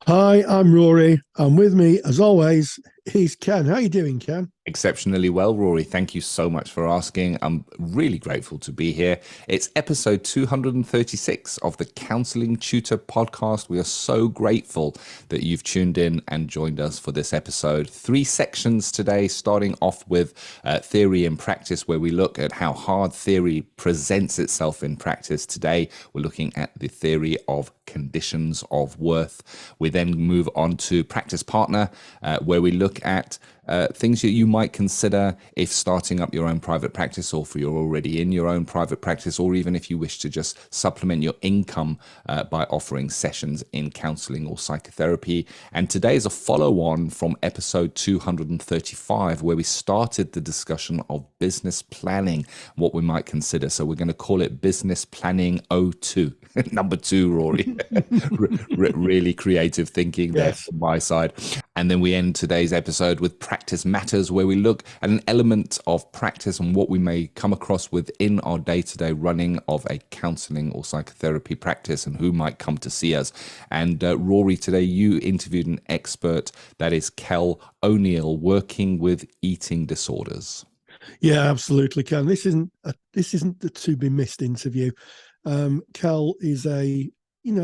Hi, I'm Rory, and with me, as always, is Ken. How you doing, Ken? Exceptionally well, Rory. Thank you so much for asking. I'm really grateful to be here. It's episode 236 of the Counselling Tutor Podcast. We are so grateful that you've tuned in and joined us for this episode. 3 sections today, starting off with theory and practice, where we look at how hard theory presents itself in practice. Today, we're looking at the theory of conditions of worth. We then move on to practice partner, where we look at things that you might consider if starting up your own private practice, or if you're already in your own private practice, or even if you wish to just supplement your income by offering sessions in counseling or psychotherapy. And today is a follow-on from episode 235, where we started the discussion of business planning, what we might consider. So we're going to call it Business Planning O2. Number 2, Rory. Really creative thinking there Yes. from my side. And then we end today's episode with Practice Matters, where we look at an element of practice and what we may come across within our day-to-day running of a counseling or psychotherapy practice, and who might come to see us. And Rory, today you interviewed an expert, that is Kel O'Neill, working with eating disorders. Yeah, absolutely, Ken. This isn't the to be missed interview. Kel is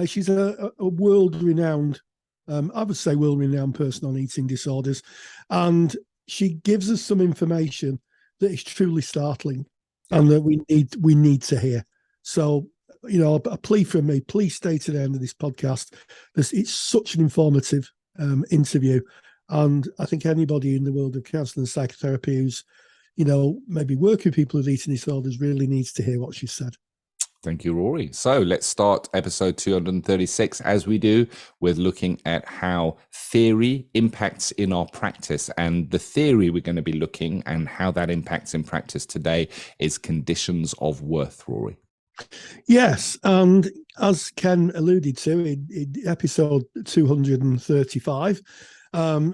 she's a world-renowned, I would say world-renowned person on eating disorders, and she gives us some information that is truly startling and that we need to hear. So, a plea from me: please stay to the end of this podcast. It's such an informative interview, and I think anybody in the world of counselling and psychotherapy who's maybe working with people with eating disorders really needs to hear what she said. Thank you, Rory. So let's start episode 236, as we do, with looking at how theory impacts in our practice. And the theory we're going to be looking and how that impacts in practice today is conditions of worth, Rory. Yes, and as Ken alluded to in episode 235,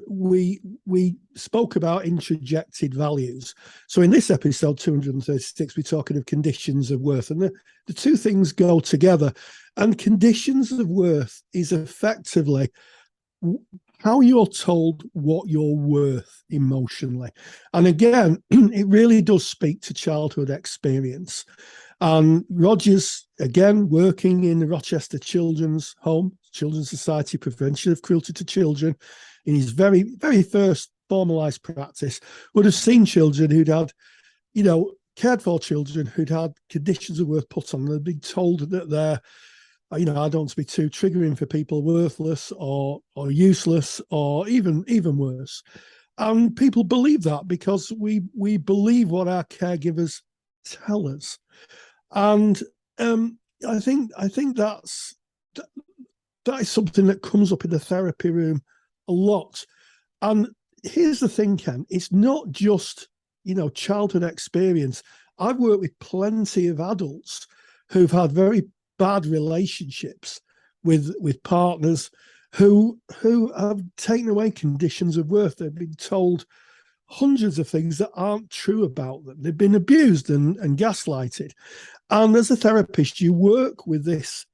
we spoke about introjected values. So in this episode 236, we're talking of conditions of worth, and the two things go together. And conditions of worth is effectively how you're told what you're worth emotionally. And again, it really does speak to childhood experience. And Rogers, again, working in the Rochester Children's Home, Children's Society Prevention of Cruelty to Children, in his very, very first formalized practice, would have seen children who'd had, cared for children who'd had conditions of worth put on them. They'd been told that they're, I don't want to be too triggering for people, worthless or useless or even worse. And people believe that because we believe what our caregivers tell us. And I think that is something that comes up in the therapy room a lot. And here's the thing, Ken, it's not just, childhood experience. I've worked with plenty of adults who've had very bad relationships with partners who have taken away conditions of worth. They've been told hundreds of things that aren't true about them. They've been abused and gaslighted. And as a therapist, you work with this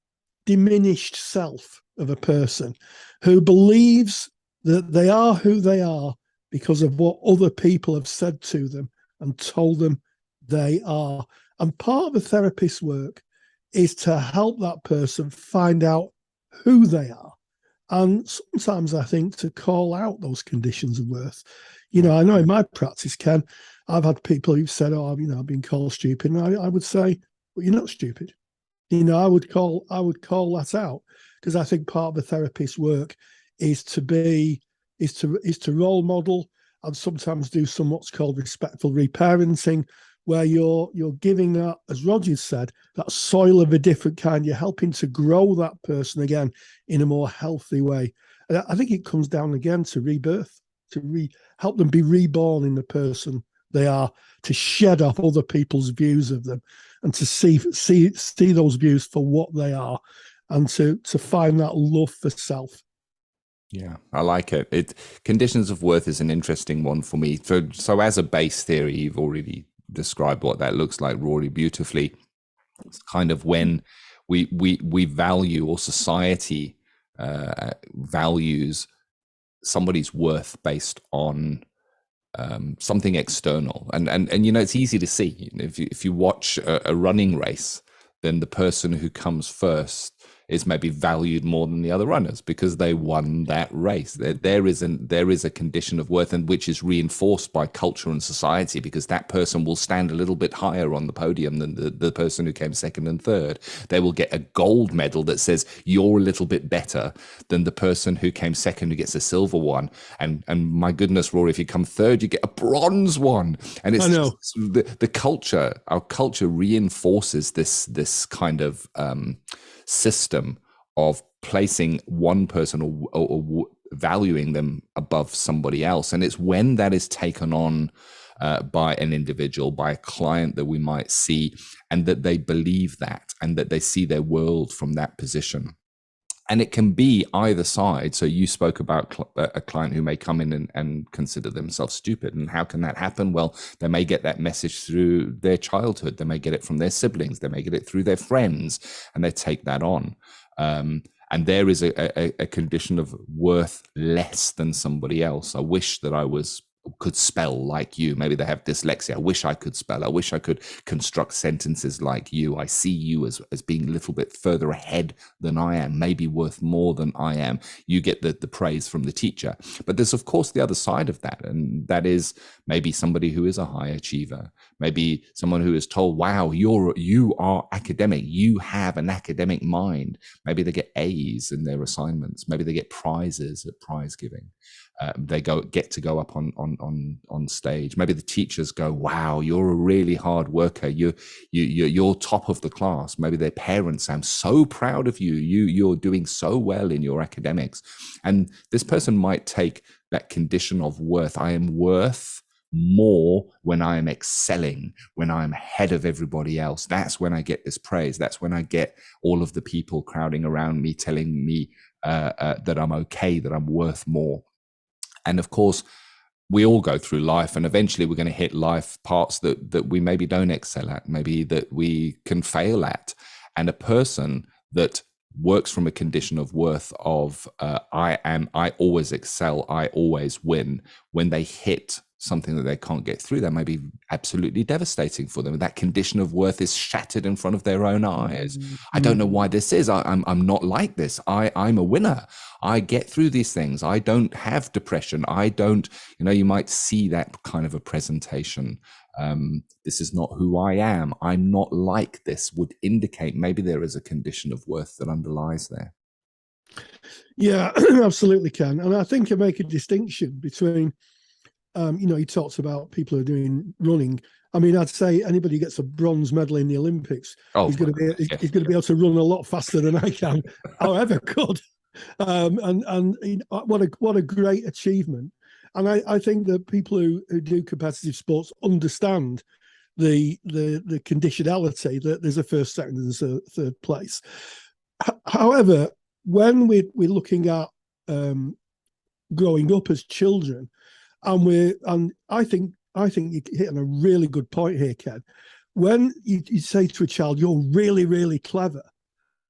diminished self of a person who believes that they are who they are because of what other people have said to them and told them they are. And part of a therapist's work is to help that person find out who they are. And sometimes I think to call out those conditions of worth. I know in my practice, Ken, I've had people who've said, "Oh, I've been called stupid." And I would say, "Well, you're not stupid." I would call that out, because I think part of the therapist's work is to role model and sometimes do some what's called respectful reparenting, where you're giving that, as Rogers said, that soil of a different kind. You're helping to grow that person again in a more healthy way. And I think it comes down again to rebirth, to help them be reborn in the person they are, to shed off other people's views of them and to see those views for what they are, and to find that love for self. Yeah, I like it. Conditions of worth is an interesting one for me. So as a base theory, you've already described what that looks like, Rory, beautifully. It's kind of when we value, or society values somebody's worth based on something external. And it's easy to see. If you watch a running race, then the person who comes first is maybe valued more than the other runners because they won that race. There is a condition of worth, and which is reinforced by culture and society, because that person will stand a little bit higher on the podium than the person who came second and third. They will get a gold medal that says you're a little bit better than the person who came second, who gets a silver one. And my goodness, Rory, if you come third, you get a bronze one. And it's the culture. Our culture reinforces this kind of system of placing one person or valuing them above somebody else. And it's when that is taken on by an individual, by a client that we might see, and that they believe that, and that they see their world from that position. And it can be either side. So you spoke about a client who may come in and consider themselves stupid. And how can that happen? Well, they may get that message through their childhood. They may get it from their siblings. They may get it through their friends, and they take that on. And there is a condition of worth less than somebody else. I wish that I could spell like you. Maybe they have dyslexia. I wish I could spell. I wish I could construct sentences like you. I see you as being a little bit further ahead than I am, maybe worth more than I am. You get the praise from the teacher. But there's, of course, the other side of that. And that is maybe somebody who is a high achiever, maybe someone who is told, wow, you are academic. You have an academic mind. Maybe they get A's in their assignments. Maybe they get prizes at prize giving. They get to go up on stage. Maybe the teachers go, wow, you're a really hard worker. You're top of the class. Maybe their parents say, I'm so proud of you. You're doing so well in your academics. And this person might take that condition of worth. I am worth more when I am excelling, when I'm ahead of everybody else. That's when I get this praise. That's when I get all of the people crowding around me telling me that I'm okay, that I'm worth more. And of course, we all go through life, and eventually we're going to hit life parts that we maybe don't excel at, maybe that we can fail at. And a person that works from a condition of worth of I always excel, I always win, when they hit something that they can't get through, that may be absolutely devastating for them. That condition of worth is shattered in front of their own eyes. I don't know why this is. I'm not like this. I'm a winner. I get through these things. I don't have depression. I don't, you might see that kind of a presentation. This is not who I am. I'm not like this, would indicate maybe there is a condition of worth that underlies there. Yeah, absolutely can. And I think you make a distinction between, he talks about people who are doing running. I mean, I'd say anybody who gets a bronze medal in the Olympics, he's going to be able to run a lot faster than I can, or ever could. And what a great achievement. And I think that people who do competitive sports understand the conditionality that there's a first, second, and third place. However, when we're looking at growing up as children, and I think you're hitting a really good point here, Ken. When you say to a child, you're really, really clever,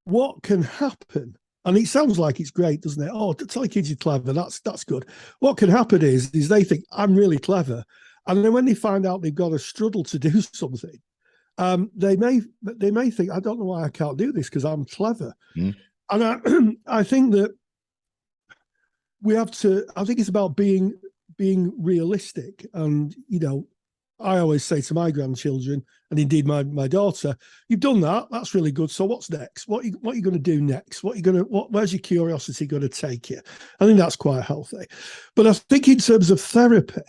what can happen? And it sounds like it's great, doesn't it? Oh, to tell kids you're clever, that's good. What can happen is they think, I'm really clever. And then when they find out they've got to struggle to do something, they may think, I don't know why I can't do this because I'm clever. And I think that I think it's about being realistic. And I always say to my grandchildren, and indeed my daughter, you've done that, that's really good, so what's next? What are you going to do next? Where's your curiosity going to take you? I think that's quite healthy. But I think in terms of therapy,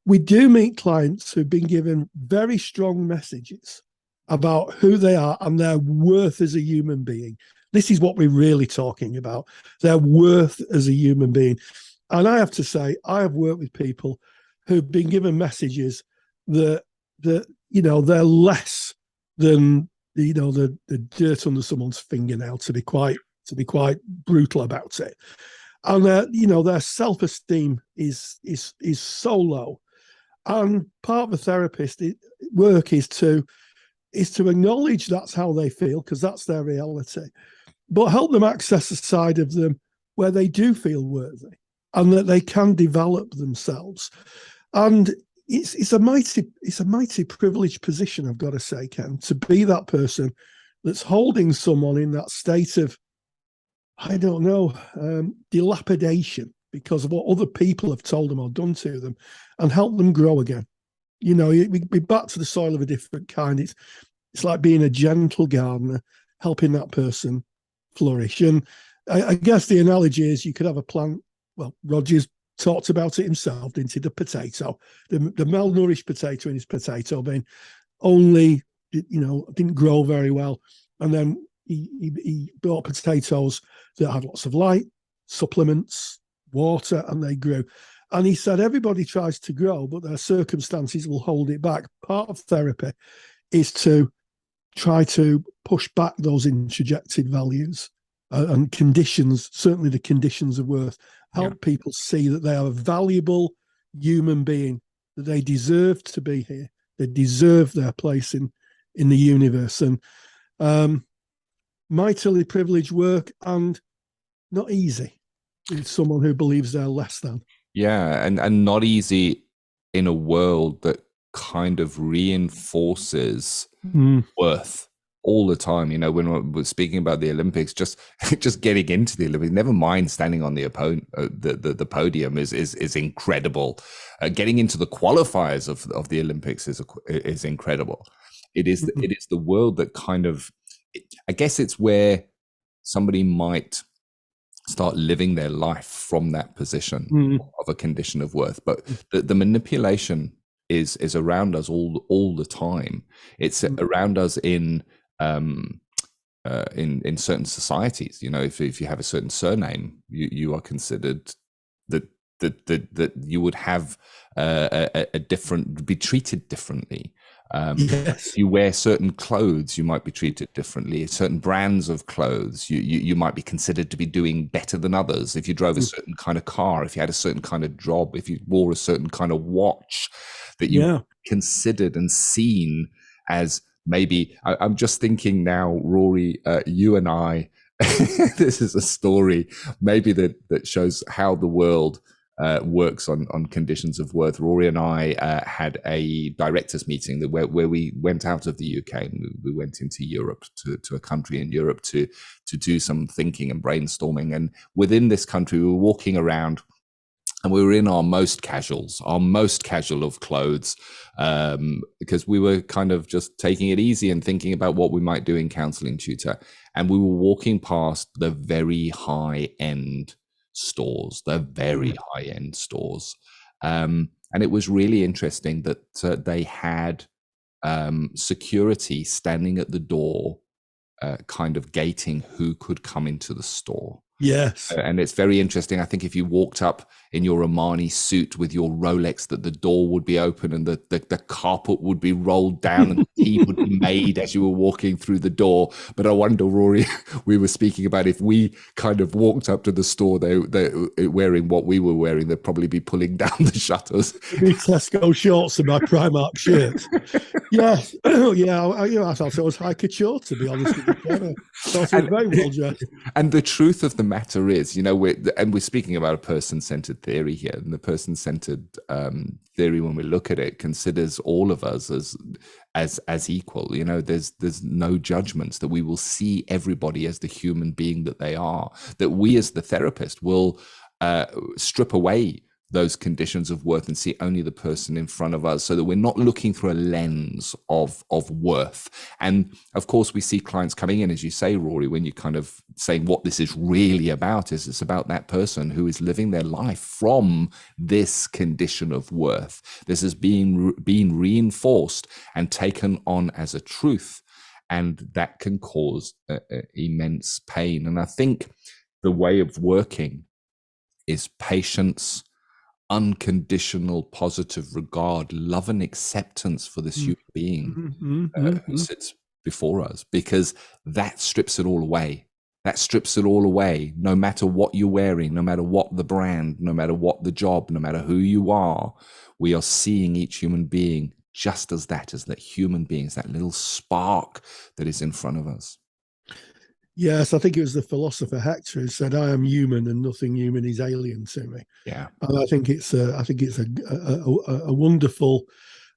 we do meet clients who've been given very strong messages about who they are and their worth as a human being. This is what we're really talking about, their worth as a human being. And I have to say, I have worked with people who've been given messages that they're less than the dirt under someone's fingernail, to be quite brutal about it. And their self-esteem is so low. And part of the therapist work is to acknowledge that's how they feel, because that's their reality, but help them access a side of them where they do feel worthy and that they can develop themselves. And it's a mighty privileged position, I've got to say, Ken, to be that person that's holding someone in that state of, I don't know, dilapidation because of what other people have told them or done to them, and help them grow again. You know, we back to the soil of a different kind. It's like being a gentle gardener, helping that person flourish. And I guess the analogy is you could have a plant. Well, Roger's talked about it himself, didn't he? The potato, the malnourished potato in his potato bin only, didn't grow very well. And then he bought potatoes that had lots of light, supplements, water, and they grew. And he said everybody tries to grow, but their circumstances will hold it back. Part of therapy is to try to push back those introjected values and conditions, certainly the conditions of worth, help people see that they are a valuable human being, that they deserve to be here. They deserve their place in the universe. And mightily privileged work, and not easy with someone who believes they're less than. Yeah, and not easy in a world that kind of reinforces worth all the time. You know, when we're speaking about the Olympics, just getting into the Olympics, never mind standing on the podium is incredible. Getting into the qualifiers of the Olympics is incredible. It is the world that kind of, I guess it's where somebody might start living their life from that position of a condition of worth. But the manipulation is around us all the time. It's around us in certain societies. You know, if you have a certain surname, you are considered that you would have a different, be treated differently. Yes. If you wear certain clothes, you might be treated differently. Certain brands of clothes, you might be considered to be doing better than others. If you drove a certain kind of car, if you had a certain kind of job, if you wore a certain kind of watch, that you considered and seen as maybe. I'm just thinking now, Rory, you and I, this is a story maybe that shows how the world works on conditions of worth. Rory and I had a directors meeting where we went out of the UK and we went into Europe to a country in Europe to do some thinking and brainstorming. And within this country, we were walking around and we were in our most casual of clothes, because we were kind of just taking it easy and thinking about what we might do in Counselling Tutor. And we were walking past the very high-end stores, and it was really interesting that they had security standing at the door, kind of gating who could come into the store. Yes. And it's very interesting. I think if you walked up in your Armani suit with your Rolex, that the door would be open and the carpet would be rolled down and the tea would be made as you were walking through the door. But I wonder, Rory, we were speaking about if we kind of walked up to the store, they wearing what we were wearing, they'd probably be pulling down the shutters. Me Tesco shorts and my Primark shirts. Yes. I thought it was high couture, to be honest with you. I thought it was very well dressed. And the truth of the matter is, we're speaking about a person-centered theory here, and the person-centered theory, when we look at it, considers all of us as equal. You know, there's no judgments, that we will see everybody as the human being that they are, that we as the therapist will strip away those conditions of worth and see only the person in front of us, so that we're not looking through a lens of worth. And of course, we see clients coming in, as you say, Rory, when you're kind of saying what this is really about, is it's about that person who is living their life from this condition of worth. This is being reinforced and taken on as a truth, and that can cause immense pain. And I think the way of working is patience, unconditional positive regard, love and acceptance for this human being who sits before us, because that strips it all away. That strips it all away. No matter what you're wearing, no matter what the brand, no matter what the job, no matter who you are, we are seeing each human being just as that human being, as that little spark that is in front of us. Yes, I think it was the philosopher Hector who said, "I am human, and nothing human is alien to me." Yeah. And I think it's a wonderful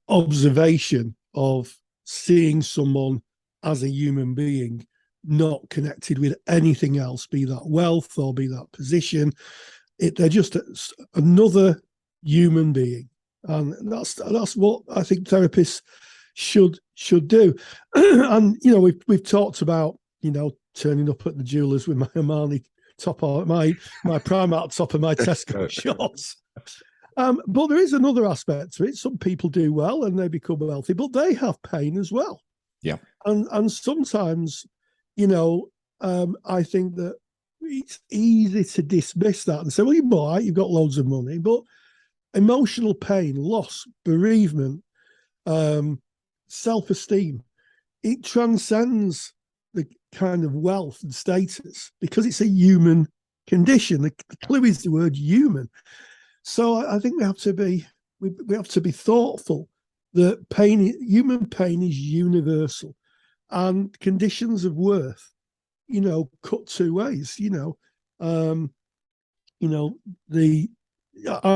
observation of seeing someone as a human being, not connected with anything else, be that wealth or be that position. They're just another human being, and that's what I think therapists should do. And we've talked about turning up at the jewelers with my Armani top or my Primark top and my Tesco shorts. But there is another aspect to it. Some people do well and they become wealthy, but they have pain as well. Yeah. And sometimes, I think that it's easy to dismiss that and say, well, you're all right, you've got loads of money, but emotional pain, loss, bereavement, self-esteem, it transcends the kind of wealth and status because it's a human condition. The clue is the word human. So I think we have to be thoughtful that human pain is universal, and conditions of worth, cut two ways. I've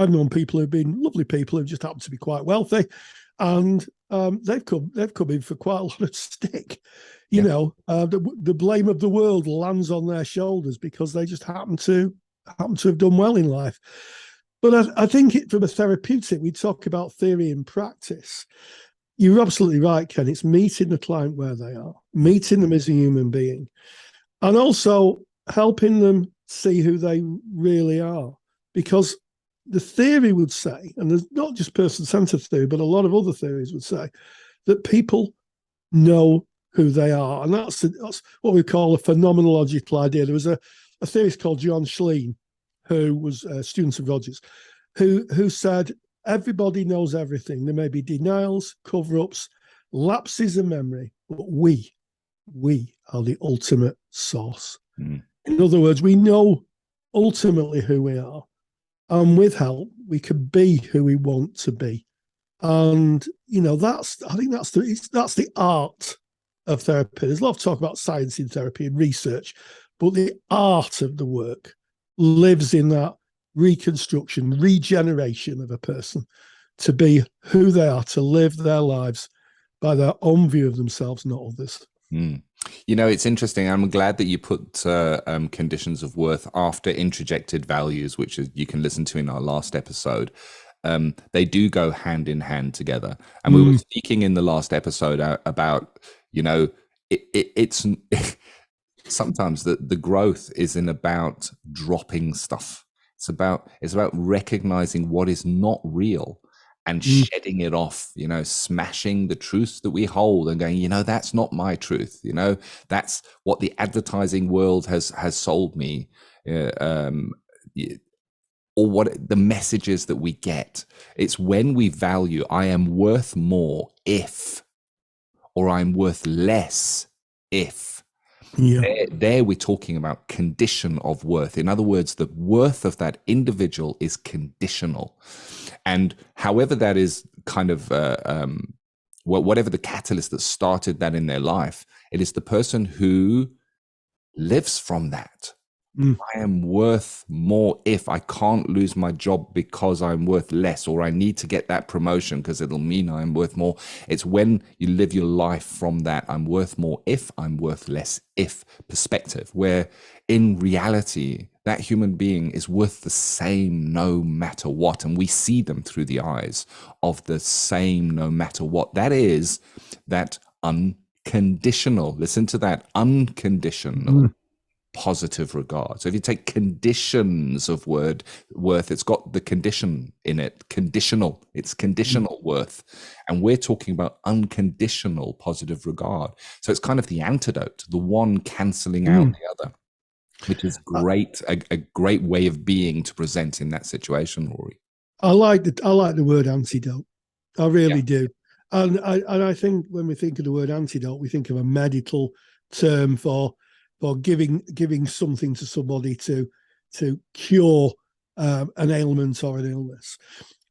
known people who've been lovely people who just happen to be quite wealthy, and they've come in for quite a lot of stick. The blame of the world lands on their shoulders because they just happen to have done well in life. But I think from a therapeutic, we talk about theory and practice. You're absolutely right, Ken. It's meeting the client where they are, meeting them as a human being, and also helping them see who they really are. Because the theory would say, and there's not just person-centered theory, but a lot of other theories would say, that people know who they are. And that's what we call a phenomenological idea. There was a theorist called John Schleen, who was a student of Rogers, who said everybody knows everything. There may be denials, cover-ups, lapses of memory, but we are the ultimate source. In other words, we know ultimately who we are, and with help, we can be who we want to be. And that's the art of therapy. There's a lot of talk about science in therapy and research, but the art of the work lives in that reconstruction, regeneration of a person to be who they are, to live their lives by their own view of themselves, not others. It's interesting. I'm glad that you put conditions of worth after introjected values, which you can listen to in our last episode. They do go hand in hand together. And we were speaking in the last episode about, it's sometimes the growth isn't about dropping stuff. It's about recognizing what is not real and shedding it off, smashing the truths that we hold and going, that's not my truth. That's what the advertising world has sold me, or what the messages that we get. It's when we value, I am worth more if, or I'm worth less if. There we're talking about condition of worth. In other words, the worth of that individual is conditional. And however that is kind of, whatever the catalyst that started that in their life, it is the person who lives from that. I am worth more if I can't lose my job because I'm worth less, or I need to get that promotion because it'll mean I'm worth more. It's when you live your life from that I'm worth more if, I'm worth less if perspective, where in reality, that human being is worth the same no matter what. And we see them through the eyes of the same no matter what. That is that unconditional, listen to that, unconditional positive regard. So if you take conditions of worth, it's got the condition in it, conditional, it's conditional worth. And we're talking about unconditional positive regard. So it's kind of the antidote, the one cancelling out the other, which is great, a great way of being to present in that situation, Rory. I like the word antidote. I really do. And I think when we think of the word antidote, we think of a medical term for giving something to somebody to cure an ailment or an illness.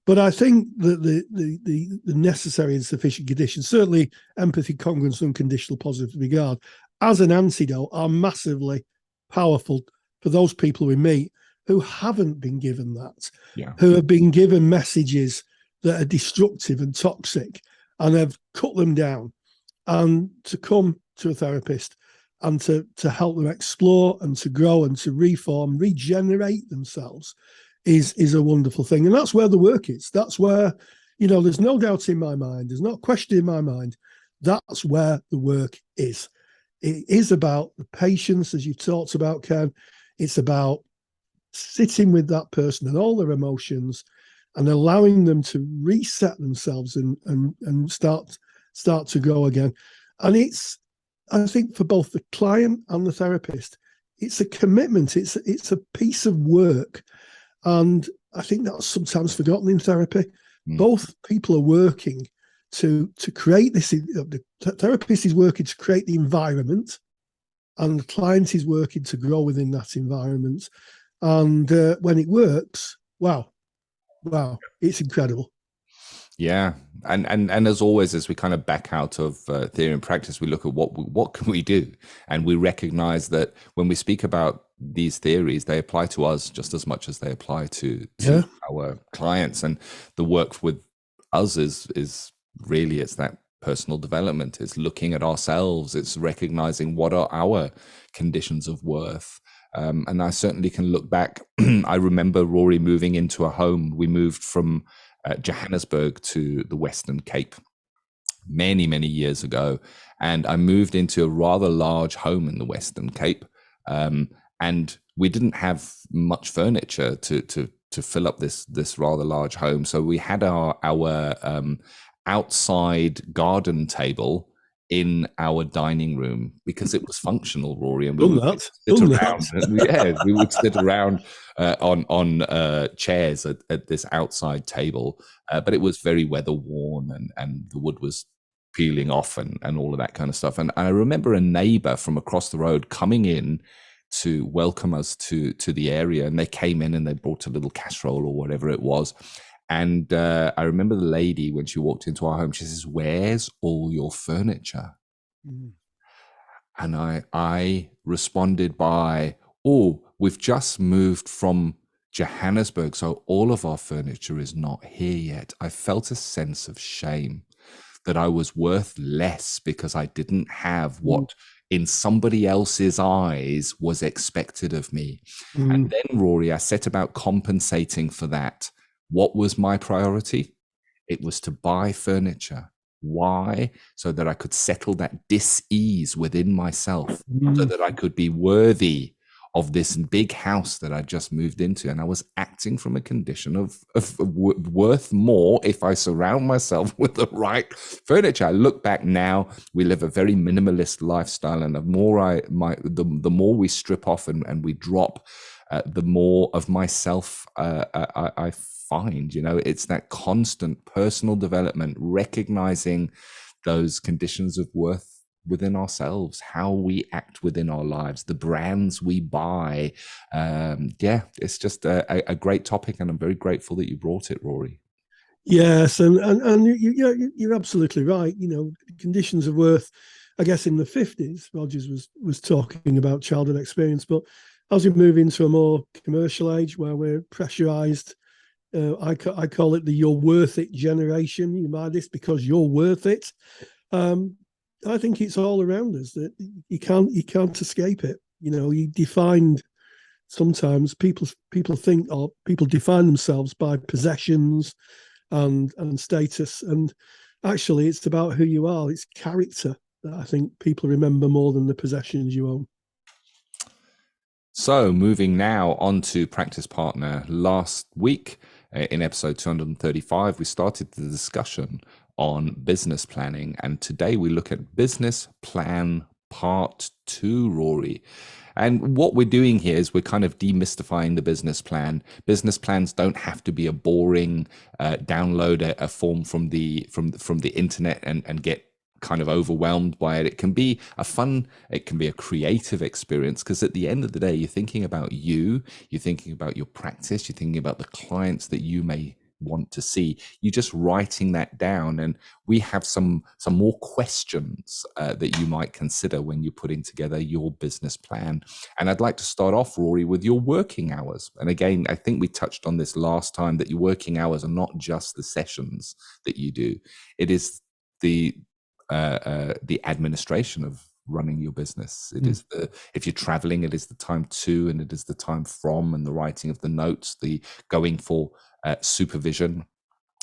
But I think that the necessary and sufficient conditions, certainly empathy, congruence, unconditional positive regard, as an antidote are massively powerful for those people we meet who haven't been given that, who have been given messages that are destructive and toxic and have cut them down. And to come to a therapist and to help them explore and to grow and to reform, regenerate themselves is a wonderful thing. And that's where the work is. That's where, there's no doubt in my mind, there's no question in my mind, that's where the work is. It is about the patience, as you've talked about, Ken. It's about sitting with that person and all their emotions and allowing them to reset themselves and start to grow again. And it's, I think, for both the client and the therapist, it's a commitment. It's a piece of work. And I think that's sometimes forgotten in therapy. Both people are working to create this. The therapist is working to create the environment, and the client is working to grow within that environment. And when it works, wow, it's incredible. Yeah, and as always, as we kind of back out of theory and practice, we look at what can we do, and we recognize that when we speak about these theories, they apply to us just as much as they apply to our clients. And the work with us is really, it's that personal development. It's looking at ourselves. It's recognizing what are our conditions of worth. And I certainly can look back. I remember Rory moving into a home. We moved from Johannesburg to the Western Cape many, many years ago. And I moved into a rather large home in the Western Cape. And we didn't have much furniture to fill up this rather large home. So we had our outside garden table in our dining room because it was functional, Rory, and we would sit around. We would sit around on chairs at this outside table, but it was very weather worn, and the wood was peeling off and all of that kind of stuff. And I remember a neighbor from across the road coming in to welcome us to the area, and they came in and they brought a little casserole or whatever it was. And I remember the lady, when she walked into our home, she says, "Where's all your furniture?" And I responded by, "Oh, we've just moved from Johannesburg, so all of our furniture is not here yet." I felt a sense of shame that I was worth less because I didn't have what in somebody else's eyes was expected of me. And then, Rory, I set about compensating for that. What was my priority? It was to buy furniture. Why? So that I could settle that dis-ease within myself, so that I could be worthy of this big house that I just moved into. And I was acting from a condition of worth more if I surround myself with the right furniture. I look back now, we live a very minimalist lifestyle, and the more we strip off and we drop, the more of myself I find. It's that constant personal development, recognizing those conditions of worth within ourselves, how we act within our lives, the brands we buy. It's just a great topic, and I'm very grateful that you brought it, Rory. Yes, and you're absolutely right. Conditions of worth, I guess in the 50s, Rogers was talking about childhood experience, but as we move into a more commercial age where we're pressurized, I call it the "you're worth it" generation. You buy this because you're worth it. I think it's all around us that you can't escape it. You defined, sometimes people think, or people define themselves by possessions and status, and actually it's about who you are. It's character that I think people remember more than the possessions you own. So moving now on to practice partner. Last week in episode 235, we started the discussion on business planning. And today we look at business plan part 2, Rory. And what we're doing here is we're kind of demystifying the business plan. Business plans don't have to be a boring download a form from the internet and get kind of overwhelmed by it. It can be it can be a creative experience, because at the end of the day, you're thinking about you're thinking about your practice, you're thinking about the clients that you may want to see. You're just writing that down, and we have some more questions that you might consider when you're putting together your business plan. And I'd like to start off, Rory, with your working hours. And again, I think we touched on this last time, that your working hours are not just the sessions that you do. It is the administration of running your business. It is if you're traveling, it is the time to, and it is the time from, and the writing of the notes, the going for supervision,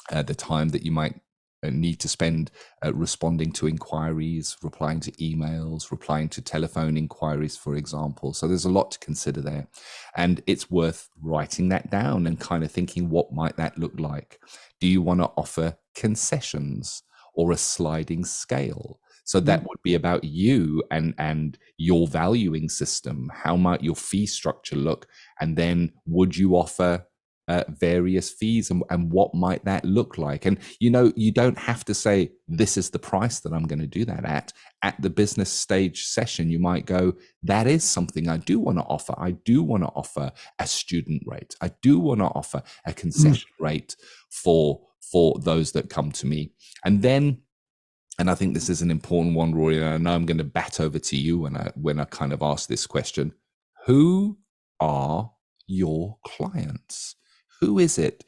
the time that you might need to spend responding to inquiries, replying to emails, replying to telephone inquiries, for example. So there's a lot to consider there, and it's worth writing that down and kind of thinking, what might that look like? Do you want to offer concessions or a sliding scale? So that would be about you and your valuing system. How might your fee structure look? And then would you offer various fees, and what might that look like? And, you don't have to say, this is the price that I'm going to do that at. At the business stage session, you might go, that is something I do want to offer. I do want to offer a student rate. I do want to offer a concession rate for those that come to me. And then, and I think this is an important one, Rory, and I know I'm going to bat over to you when I kind of ask this question. Who are your clients? Who is it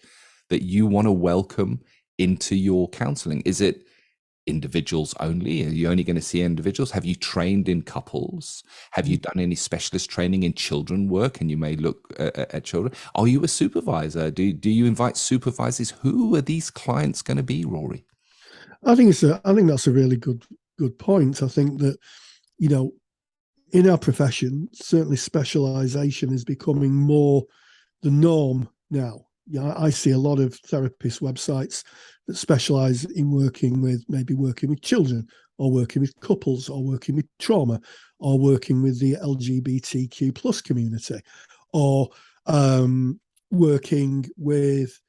that you want to welcome into your counseling? Is it individuals only? Are you only going to see individuals? Have you trained in couples? Have you done any specialist training in children work, and you may look at children? Are you a supervisor? Do you invite supervisors? Who are these clients going to be, Rory? I think that's a really good point. I think that, in our profession, certainly specialization is becoming more the norm now. I see a lot of therapist websites that specialize in working with children, or working with couples, or working with trauma, or working with the LGBTQ plus community, or working with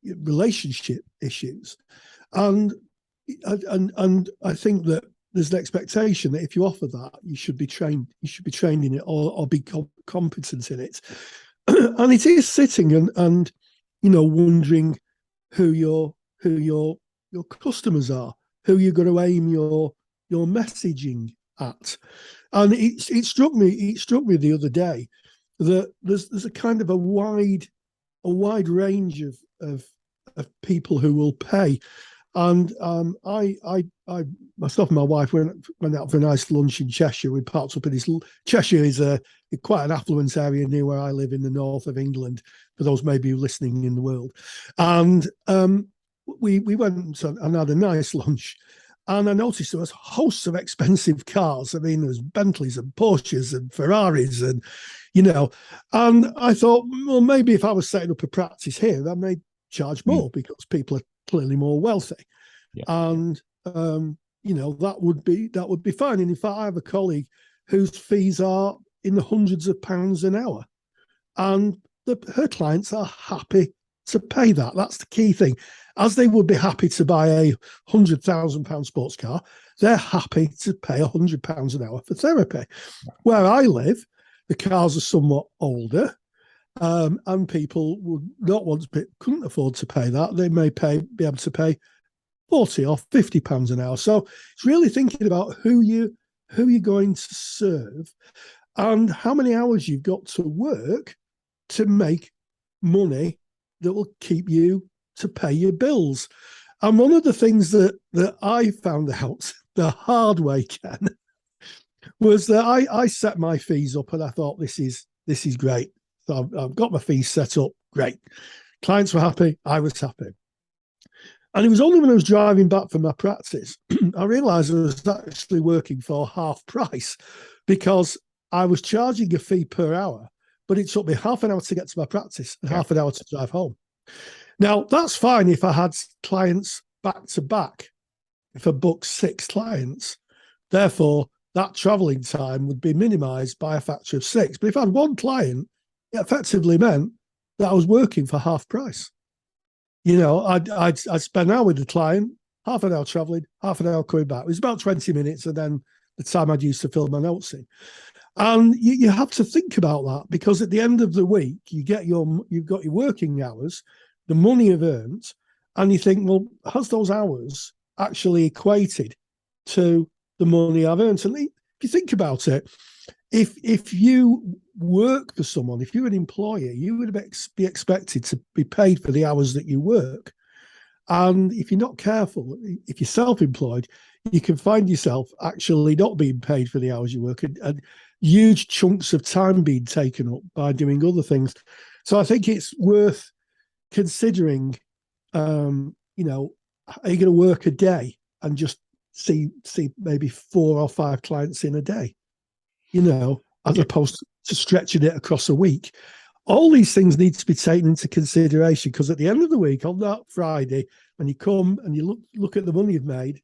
relationship issues, and I think that there's an expectation that if you offer that, you should be trained in it, or be competent in it. And it is sitting and wondering who your customers are, who you're going to aim your messaging at. And it struck me the other day that there's a kind of a wide range of people who will pay. And I myself and my wife went out for a nice lunch in Cheshire. We parked up in this. Cheshire is quite an affluent area near where I live in the north of England, for those maybe listening in the world. And we went and had a nice lunch. And I noticed there was hosts of expensive cars. I mean, there was Bentleys and Porsches and Ferraris, and and I thought, well, maybe if I was setting up a practice here, I may charge more because people are clearly more wealthy. Yeah. And that would be fine. And in fact, I have a colleague whose fees are in the hundreds of pounds an hour, and her clients are happy to pay that. That's the key thing. As they would be happy to buy a £100,000 sports car, they're happy to pay £100 an hour for therapy. Where I live, the cars are somewhat older, and people would not couldn't afford to pay that. They may be able to pay £40 or £50 an hour. So it's really thinking about who you're going to serve, and how many hours you've got to work to make money that will keep you to pay your bills. And one of the things that I found out the hard way, Ken, was that I set my fees up, and I thought, this is great. So I've got my fees set up, great. Clients were happy, I was happy. And it was only when I was driving back from my practice, I realised I was actually working for half price, because I was charging a fee per hour, but it took me half an hour to get to my practice and half an hour to drive home. Now, that's fine if I had clients back to back, if I booked 6 clients. Therefore, that travelling time would be minimised by a factor of 6. But if I had one client, it effectively meant that I was working for half price. I'd spend an hour with the client, half an hour travelling, half an hour coming back. It was about 20 minutes, and then the time I'd use to fill my notes in. And you have to think about that, because at the end of the week, you've got your working hours, the money you've earned, and you think, well, has those hours actually equated to the money I've earned? And if you think about it, if you work for someone, if you're an employer, you would be expected to be paid for the hours that you work. And if you're not careful, if you're self-employed, you can find yourself actually not being paid for the hours you work, and huge chunks of time being taken up by doing other things. So I think it's worth considering, are you going to work a day and just see maybe 4 or 5 clients in a day, as opposed to stretching it across a week. All these things need to be taken into consideration, because at the end of the week, on that Friday, when you come and you look at the money you've made,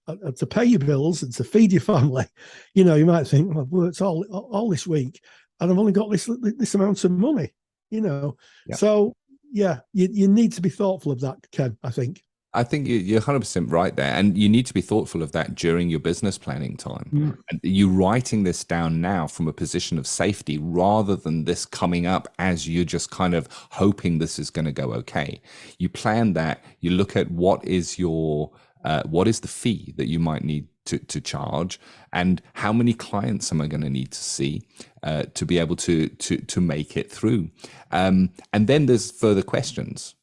and to pay your bills and to feed your family, you might think, well, I've worked all this week and I've only got this amount of money, Yeah. So, yeah, you need to be thoughtful of that, Ken, I think. I think you're 100% right there. And you need to be thoughtful of that during your business planning time. Mm. And you writing this down now from a position of safety, rather than this coming up as you're just kind of hoping this is going to go okay. You plan that, you look at what is the fee that you might need to charge, and how many clients am I going to need to see to be able to make it through. And then there's further questions.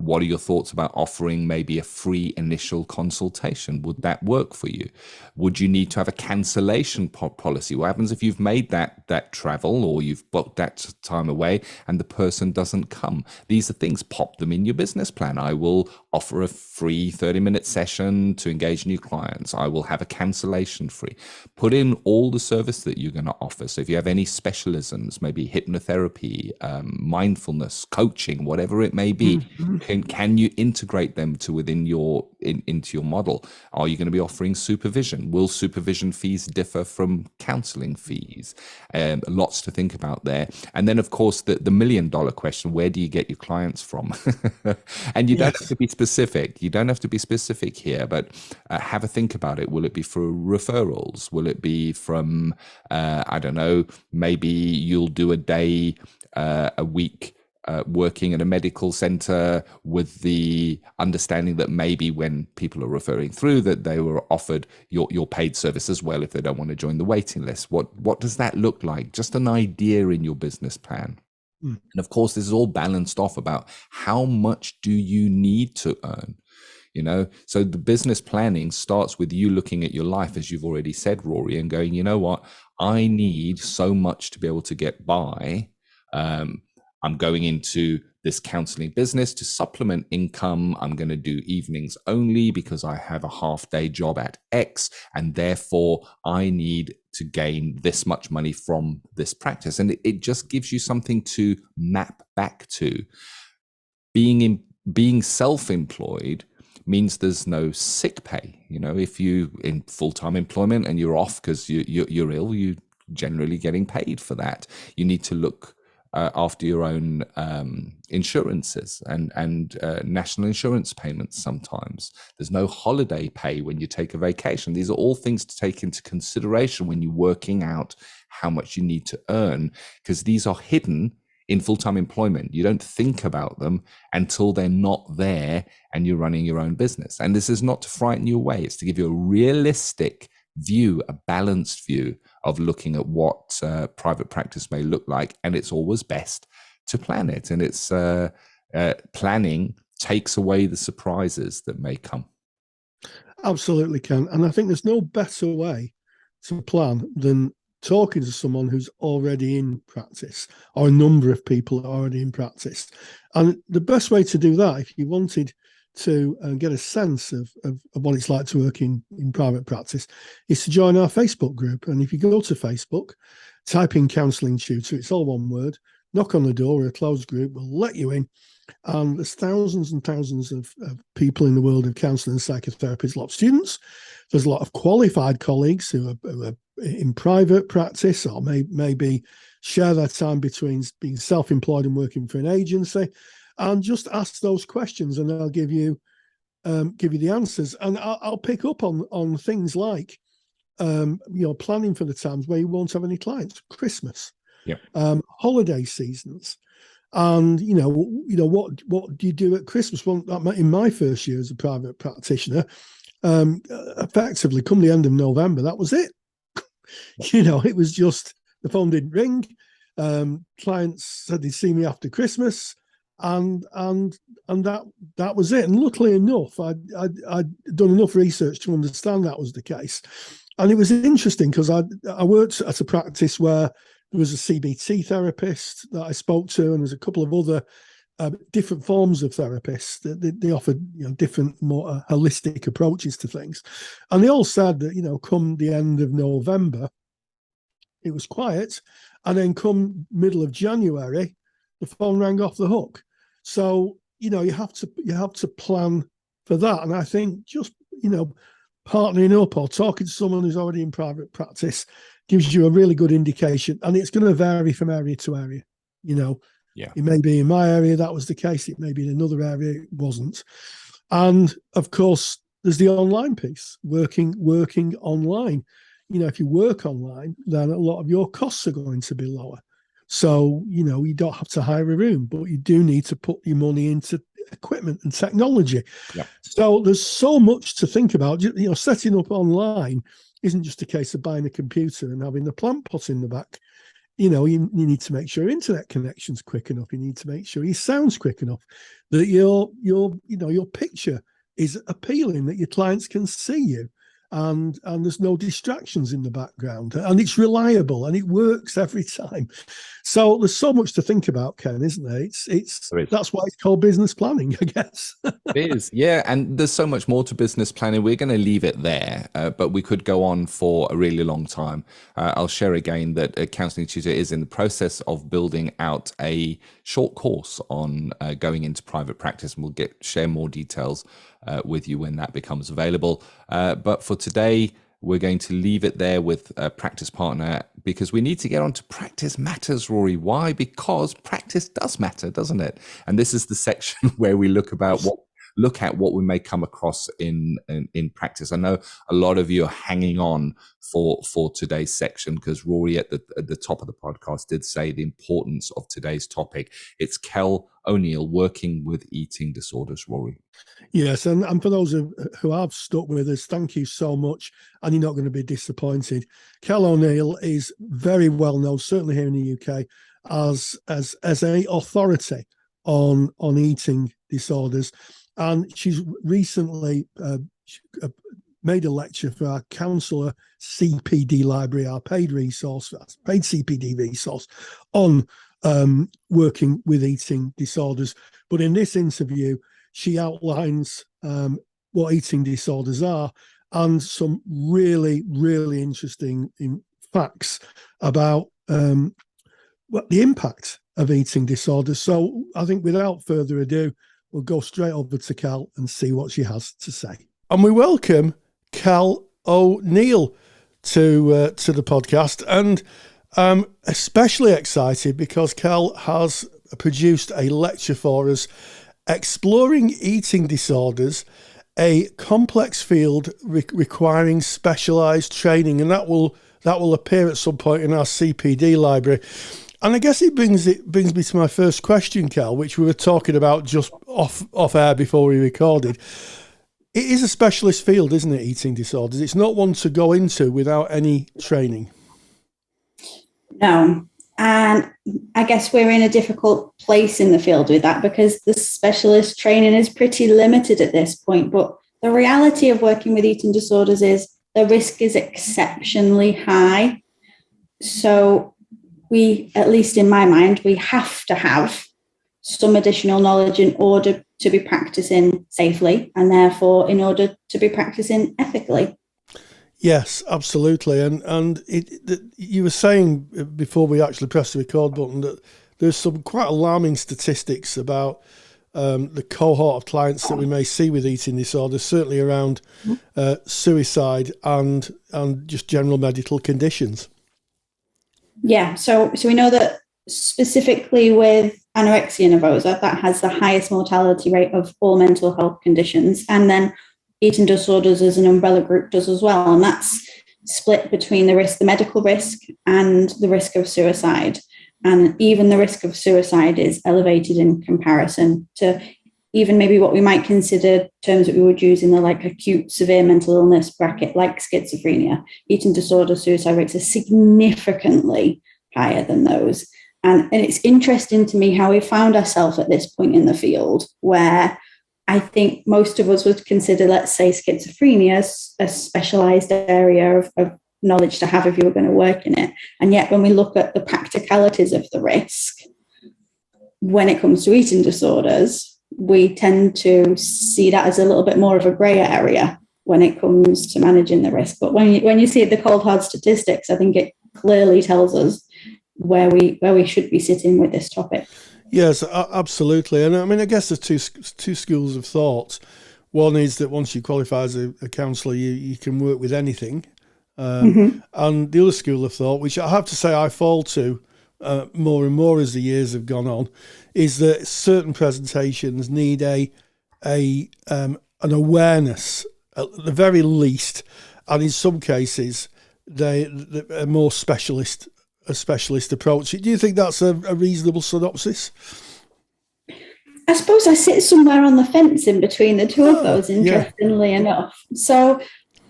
What are your thoughts about offering maybe a free initial consultation? Would that work for you? Would you need to have a cancellation policy? What happens if you've made that travel, or you've booked that time away and the person doesn't come? These are things, pop them in your business plan. I will offer a free 30-minute session to engage new clients. I will have a cancellation free. Put in all the service that you're going to offer. So if you have any specialisms, maybe hypnotherapy, mindfulness, coaching, whatever it may be, can you integrate them into your model? Are you going to be offering supervision? Will supervision fees differ from counseling fees? Lots to think about there. And then, of course, the $1 million question: where do you get your clients from? And you don't have to be specific. You don't have to be specific here, but have a think about it. Will it be for referrals? Will it be from, I don't know, maybe you'll do a day a week working at a medical center, with the understanding that maybe when people are referring through, that they were offered your paid service as well if they don't want to join the waiting list. What does that look like? Just an idea in your business plan. And of course, this is all balanced off about how much do you need to earn. So the business planning starts with you looking at your life, as you've already said, Rory, and going, you know what, I need so much to be able to get by. I'm going into this counseling business to supplement income. I'm going to do evenings only because I have a half-day job at X, and therefore I need to gain this much money from this practice. And it just gives you something to map back to. Being self-employed means there's no sick pay. If you in full-time employment and you're off because you're ill, you generally getting paid for that. You need to look after your own insurances and national insurance payments. Sometimes there's no holiday pay when you take a vacation. These are all things to take into consideration when you're working out how much you need to earn, because these are hidden in full-time employment. You don't think about them until they're not there and you're running your own business. And this is not to frighten you away. It's to give you a realistic view, a balanced view of looking at what private practice may look like. And it's always best to plan it. And it's planning takes away the surprises that may come. Absolutely, Ken. And I think there's no better way to plan than talking to someone who's already in practice, or a number of people are already in practice. And the best way to do that, if you wanted to get a sense of what it's like to work in private practice, is to join our Facebook group. And if you go to Facebook, type in Counselling Tutor, it's all one word, knock on the door, we're a closed group, we'll let you in. And there's thousands and thousands of people in the world of counselling and psychotherapy. There's a lot of students, there's a lot of qualified colleagues who are in private practice, or maybe share their time between being self-employed and working for an agency. And just ask those questions, and I'll give you the answers. And I'll pick up on things like, planning for the times where you won't have any clients, Christmas, Yeah. holiday seasons. And, what do you do at Christmas? Well, in my first year as a private practitioner, effectively come the end of November, that was it. It was just, the phone didn't ring. Clients said they'd see me after Christmas, and that was it. And luckily enough, I'd done enough research to understand that was the case. And it was interesting because I worked at a practice where there was a CBT therapist that I spoke to, and there's a couple of other different forms of therapists that they offered, different, more holistic approaches to things. And they all said that, come the end of November, it was quiet. And then come middle of January, the phone rang off the hook. So, you have to plan for that. And I think just, partnering up or talking to someone who's already in private practice gives you a really good indication. And it's going to vary from area to area. Yeah. It may be in my area that was the case. It may be in another area it wasn't. And of course, there's the online piece, working online. If you work online, then a lot of your costs are going to be lower. So, you don't have to hire a room, but you do need to put your money into equipment and technology. Yeah. So there's so much to think about. Setting up online isn't just a case of buying a computer and having the plant pot in the back. You need to make sure your internet connection's quick enough. You need to make sure your sound's quick enough, that your picture is appealing, that your clients can see you. And there's no distractions in the background, and it's reliable and it works every time. So there's so much to think about, Ken, isn't there? It's that's why it's called business planning, I guess. It is, yeah. And there's so much more to business planning. We're going to leave it there, but we could go on for a really long time. I'll share again that Counselling Tutor is in the process of building out a short course on going into private practice, and we'll share more details with you when that becomes available. But for today, we're going to leave it there with a practice partner, because we need to get on to practice matters, Rory. Why? Because practice does matter, doesn't it? And this is the section where we look at what we may come across in practice. I know a lot of you are hanging on for today's section, because Rory at the top of the podcast did say the importance of today's topic. It's Kel O'Neill, working with eating disorders, Rory. Yes, and for those who have stuck with us, thank you so much, and you're not going to be disappointed. Kel O'Neill is very well known, certainly here in the UK, as a authority on eating disorders. And she's recently made a lecture for our counsellor CPD library, our paid CPD resource on working with eating disorders. But in this interview, she outlines what eating disorders are and some really, really interesting facts about the impact of eating disorders. So I think without further ado, we'll go straight over to Kel and see what she has to say. And we welcome Kel O'Neill to the podcast. And I'm especially excited because Kel has produced a lecture for us, Exploring Eating Disorders, a complex field requiring specialised training. And that will appear at some point in our CPD library. And I guess it brings me to my first question, Kel, which we were talking about just off air before we recorded. It is a specialist field, isn't it, eating disorders? It's not one to go into without any training. No. And I guess we're in a difficult place in the field with that, because the specialist training is pretty limited at this point. But the reality of working with eating disorders is the risk is exceptionally high. So we, at least in my mind, we have to have some additional knowledge in order to be practicing safely, and therefore in order to be practicing ethically. Yes, absolutely. And you were saying before we actually pressed the record button that there's some quite alarming statistics about the cohort of clients that we may see with eating disorders, certainly around suicide and just general medical conditions. Yeah, so we know that specifically with anorexia nervosa, that has the highest mortality rate of all mental health conditions. And then eating disorders as an umbrella group does as well. And that's split between the medical risk and the risk of suicide. And even the risk of suicide is elevated in comparison to even maybe what we might consider terms that we would use in the like acute severe mental illness bracket, like schizophrenia. Eating disorder suicide rates are significantly higher than those. And it's interesting to me how we found ourselves at this point in the field, where I think most of us would consider, let's say, schizophrenia a specialized area of knowledge to have if you were going to work in it. And yet when we look at the practicalities of the risk, when it comes to eating disorders, we tend to see that as a little bit more of a grey area when it comes to managing the risk. But when you see the cold hard statistics, I think it clearly tells us where we should be sitting with this topic. Yes, absolutely. And I mean, I guess there's two schools of thought. One is that once you qualify as a counsellor, you can work with anything. And the other school of thought, which I have to say I fall to more and more as the years have gone on, is that certain presentations need an awareness at the very least, and in some cases, a more specialist approach. Do you think that's a reasonable synopsis? I suppose I sit somewhere on the fence in between the two of those, interestingly enough. So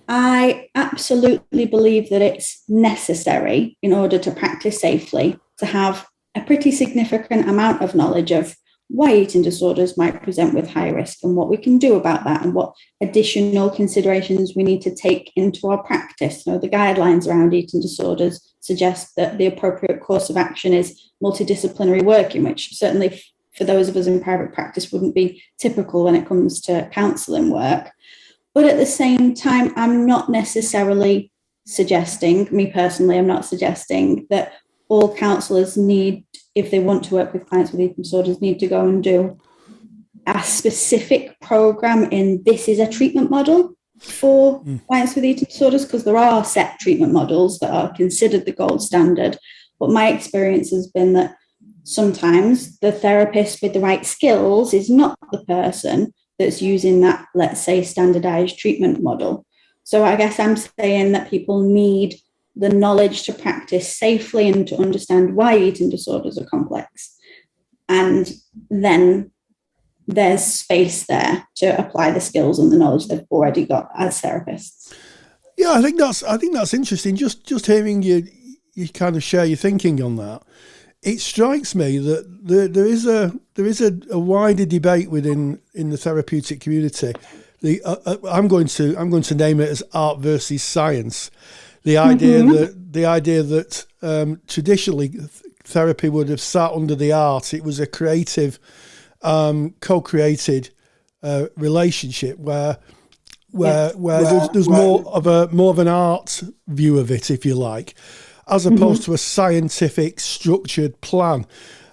I absolutely believe that it's necessary in order to practice safely to have a pretty significant amount of knowledge of why eating disorders might present with high risk and what we can do about that and what additional considerations we need to take into our practice. So the guidelines around eating disorders suggest that the appropriate course of action is multidisciplinary working, which certainly for those of us in private practice wouldn't be typical when it comes to counselling work. But at the same time, I'm not necessarily suggesting, me personally, I'm not suggesting that all counsellors need, if they want to work with clients with eating disorders, need to go and do a specific program in this is a treatment model for clients with eating disorders, because there are set treatment models that are considered the gold standard. But my experience has been that sometimes the therapist with the right skills is not the person that's using that, let's say, standardized treatment model. So I guess I'm saying that people need the knowledge to practice safely and to understand why eating disorders are complex. And then there's space there to apply the skills and the knowledge they've already got as therapists. Yeah, I think that's interesting. Just hearing you kind of share your thinking on that. It strikes me that there is a wider debate within the therapeutic community. I'm going to name it as art versus science. The idea that traditionally therapy would have sat under the art. It was a creative, co-created relationship where there's more of an art view of it, if you like, as opposed to a scientific structured plan.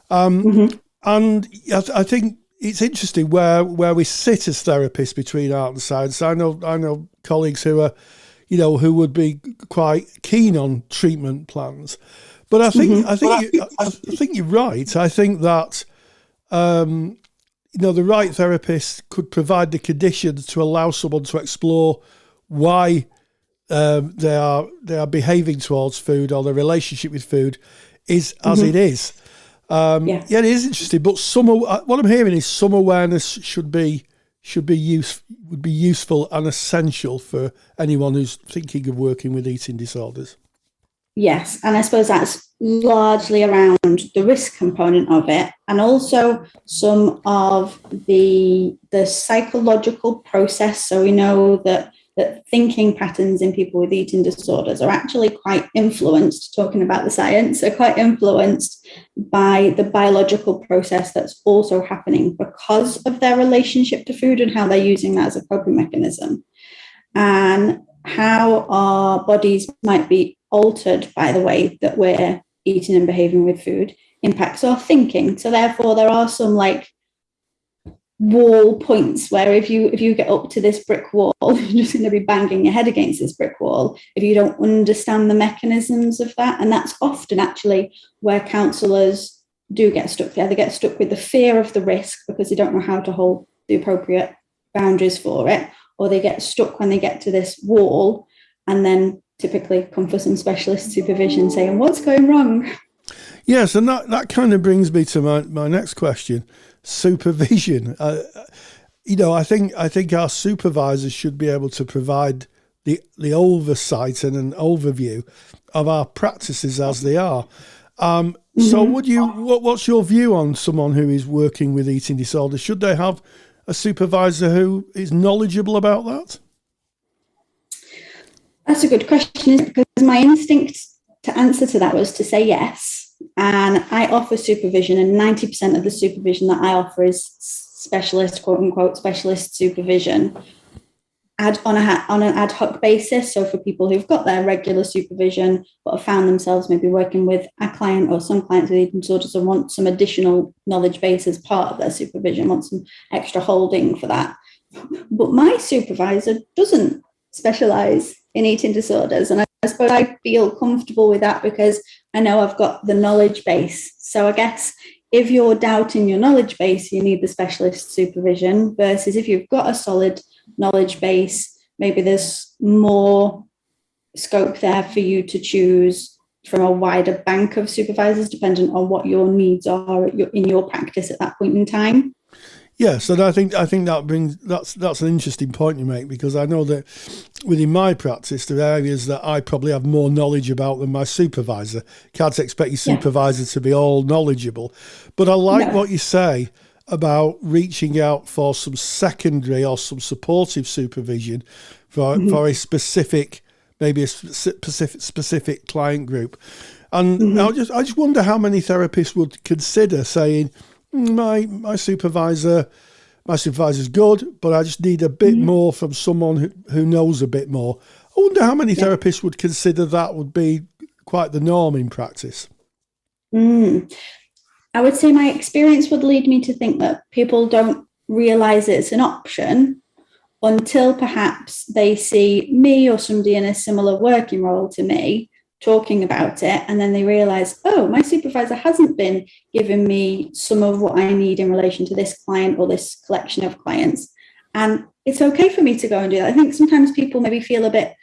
And I think it's interesting where we sit as therapists between art and science. I know colleagues who are, who would be quite keen on treatment plans, but I think you're right. I think that the right therapist could provide the conditions to allow someone to explore why they are behaving towards food, or their relationship with food is as it is. It is interesting. But what I'm hearing is some awareness would be useful and essential for anyone who's thinking of working with eating disorders. Yes, and I suppose that's largely around the risk component of it, and also some of the psychological process. So we know that thinking patterns in people with eating disorders are actually quite influenced, talking about the science, are quite influenced by the biological process that's also happening because of their relationship to food and how they're using that as a coping mechanism, and how our bodies might be altered by the way that we're eating and behaving with food impacts our thinking. So therefore there are some wall points where if you get up to this brick wall, you're just going to be banging your head against this brick wall if you don't understand the mechanisms of that. And that's often actually where counsellors do get stuck. They either get stuck with the fear of the risk because they don't know how to hold the appropriate boundaries for it, or they get stuck when they get to this wall and then typically come for some specialist supervision saying, what's going wrong? Yes, and that kind of brings me to my next question, supervision. I think our supervisors should be able to provide the oversight and an overview of our practices as they are. So what's your view on someone who is working with eating disorders? Should they have a supervisor who is knowledgeable about that? That's a good question, because my instinct to answer to that was to say yes. And I offer supervision, and 90% of the supervision that I offer is specialist, quote unquote, specialist supervision on an ad hoc basis. So for people who've got their regular supervision, but have found themselves maybe working with a client or some clients with eating disorders and want some additional knowledge base as part of their supervision, want some extra holding for that. But my supervisor doesn't specialize in eating disorders. And I suppose I feel comfortable with that because I know I've got the knowledge base. So I guess if you're doubting your knowledge base, you need the specialist supervision, versus if you've got a solid knowledge base, maybe there's more scope there for you to choose from a wider bank of supervisors, dependent on what your needs are in your practice at that point in time. Yes, and I think that's an interesting point you make, because I know that within my practice there are areas that I probably have more knowledge about than my supervisor. Can't expect your supervisor to be all knowledgeable, but I like what you say about reaching out for some secondary or some supportive supervision for a specific, maybe a specific client group. And I just wonder how many therapists would consider saying, my supervisor's good, but I just need a bit more from someone who knows a bit more. I wonder how many therapists would consider that would be quite the norm in practice. I would say my experience would lead me to think that people don't realise it's an option until perhaps they see me or somebody in a similar working role to me talking about it, and then they realise, oh, my supervisor hasn't been giving me some of what I need in relation to this client or this collection of clients, and it's okay for me to go and do that. I think sometimes people maybe feel a bit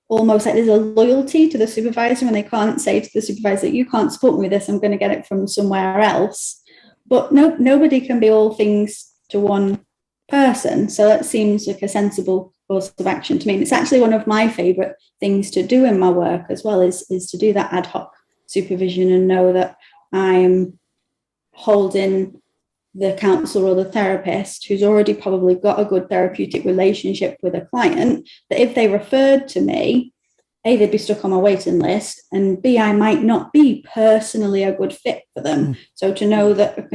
almost like there's a loyalty to the supervisor when they can't say to the supervisor, you can't support me with this, I'm going to get it from somewhere else. But nobody can be all things to one person. So that seems like a sensible course of action to me. And it's actually one of my favourite things to do in my work as well, is to do that ad hoc supervision and know that I'm holding the counsellor or the therapist who's already probably got a good therapeutic relationship with a client, that if they referred to me, A, they'd be stuck on my waiting list, and B, I might not be personally a good fit for them. So to know that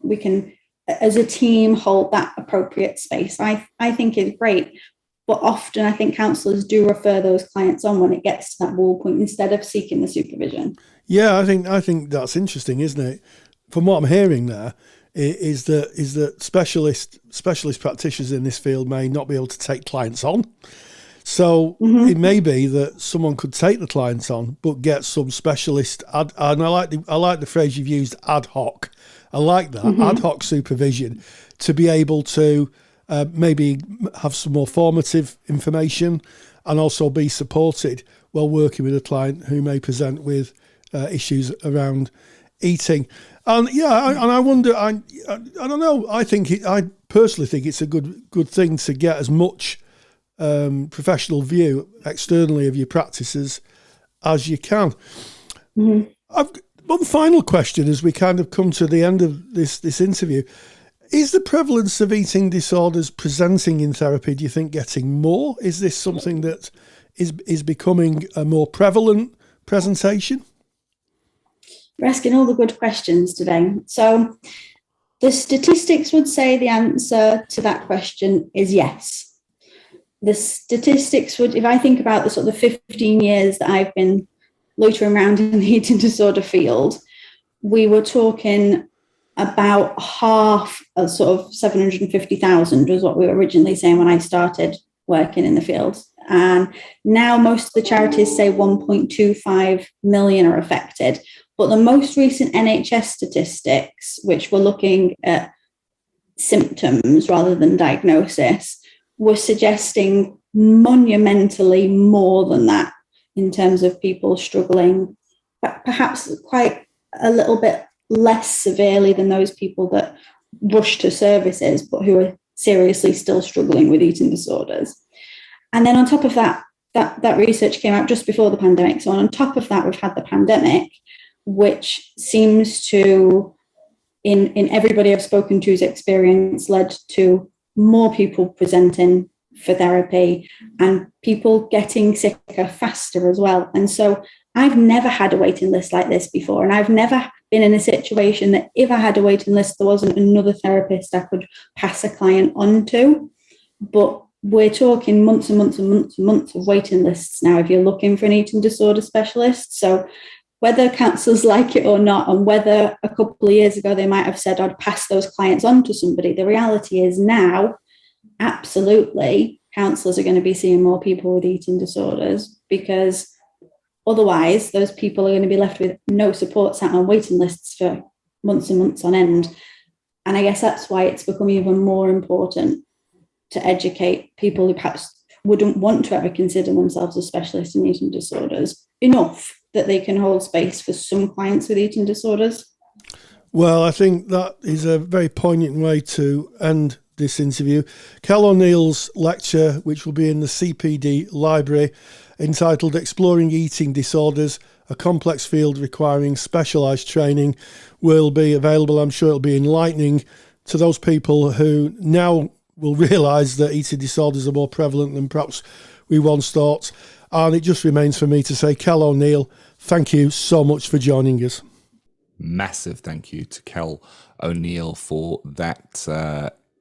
we can, as a team, hold that appropriate space, I think is great. But often I think counsellors do refer those clients on when it gets to that wall point instead of seeking the supervision. Yeah, I think that's interesting, isn't it? From what I'm hearing there, is that specialist practitioners in this field may not be able to take clients on. So it may be that someone could take the clients on, but get some specialist and I like the phrase you've used, ad hoc. I like that, ad hoc supervision, to be able to maybe have some more formative information and also be supported while working with a client who may present with issues around eating. And I wonder, I don't know, I personally think it's a good thing to get as much professional view externally of your practices as you can. I've one final question as we kind of come to the end of this interview. Is the prevalence of eating disorders presenting in therapy, do you think, getting more? Is this something that is becoming a more prevalent presentation? You're asking all the good questions today. So the statistics would say the answer to that question is yes. The statistics would, if I think about the sort of 15 years that I've been loitering around in the eating disorder field, we were talking about half of sort of 750,000 was what we were originally saying when I started working in the field. And now most of the charities say 1.25 million are affected. But the most recent NHS statistics, which were looking at symptoms rather than diagnosis, we're suggesting monumentally more than that in terms of people struggling, but perhaps quite a little bit less severely than those people that rush to services, but who are seriously still struggling with eating disorders. And then on top of that, that research came out just before the pandemic. So on top of that, we've had the pandemic, which seems to, in everybody I've spoken to's experience, led to more people presenting for therapy and people getting sicker faster as well. And so I've never had a waiting list like this before. And I've never been in a situation that if I had a waiting list, there wasn't another therapist I could pass a client on to. But we're talking months and months and months and months of waiting lists now if you're looking for an eating disorder specialist. So whether counsellors like it or not, and whether a couple of years ago they might have said I'd pass those clients on to somebody, the reality is now, absolutely, counsellors are going to be seeing more people with eating disorders, because otherwise those people are going to be left with no support, sat on waiting lists for months and months on end. And I guess that's why it's become even more important to educate people who perhaps wouldn't want to ever consider themselves a specialist in eating disorders enough that they can hold space for some clients with eating disorders. Well, I think that is a very poignant way to end this interview. Kel O'Neill's lecture, which will be in the CPD library, entitled Exploring Eating Disorders, a complex field requiring specialised training, will be available. I'm sure it'll be enlightening to those people who now will realise that eating disorders are more prevalent than perhaps we once thought. And it just remains for me to say, Kel O'Neill, thank you so much for joining us. Massive thank you to Kel O'Neill for that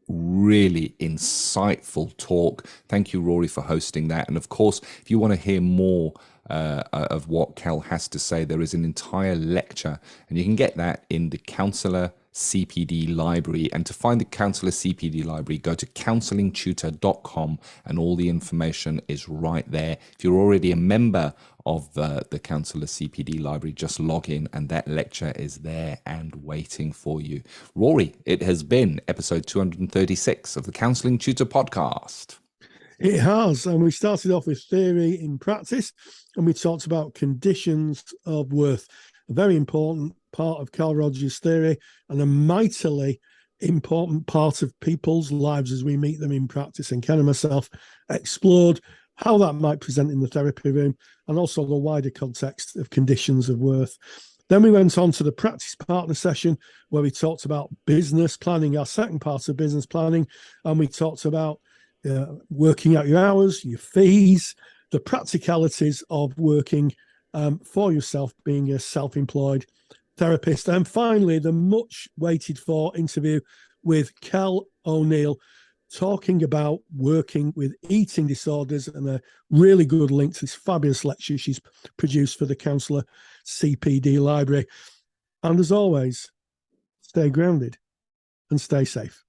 really insightful talk. Thank you, Rory, for hosting that. And of course, if you want to hear more of what Kel has to say, there is an entire lecture, and you can get that in the Counsellor CPD library. And to find the Counsellor CPD library, go to counsellingtutor.com, and all the information is right there. If you're already a member of the Counsellor CPD library, just log in and that lecture is there and waiting for you. Rory, it has been episode 236 of the Counselling Tutor Podcast. It has, and we started off with theory in practice, and we talked about conditions of worth, a very important part of Carl Rogers' theory and a mightily important part of people's lives as we meet them in practice. And Ken and myself explored how that might present in the therapy room and also the wider context of conditions of worth. Then we went on to the practice partner session where we talked about business planning, our second part of business planning, and we talked about working out your hours, your fees, the practicalities of working for yourself, being a self-employed therapist. And finally, the much waited for interview with Kel O'Neill, talking about working with eating disorders, and a really good link to this fabulous lecture she's produced for the Counsellor CPD library. And as always, stay grounded and stay safe.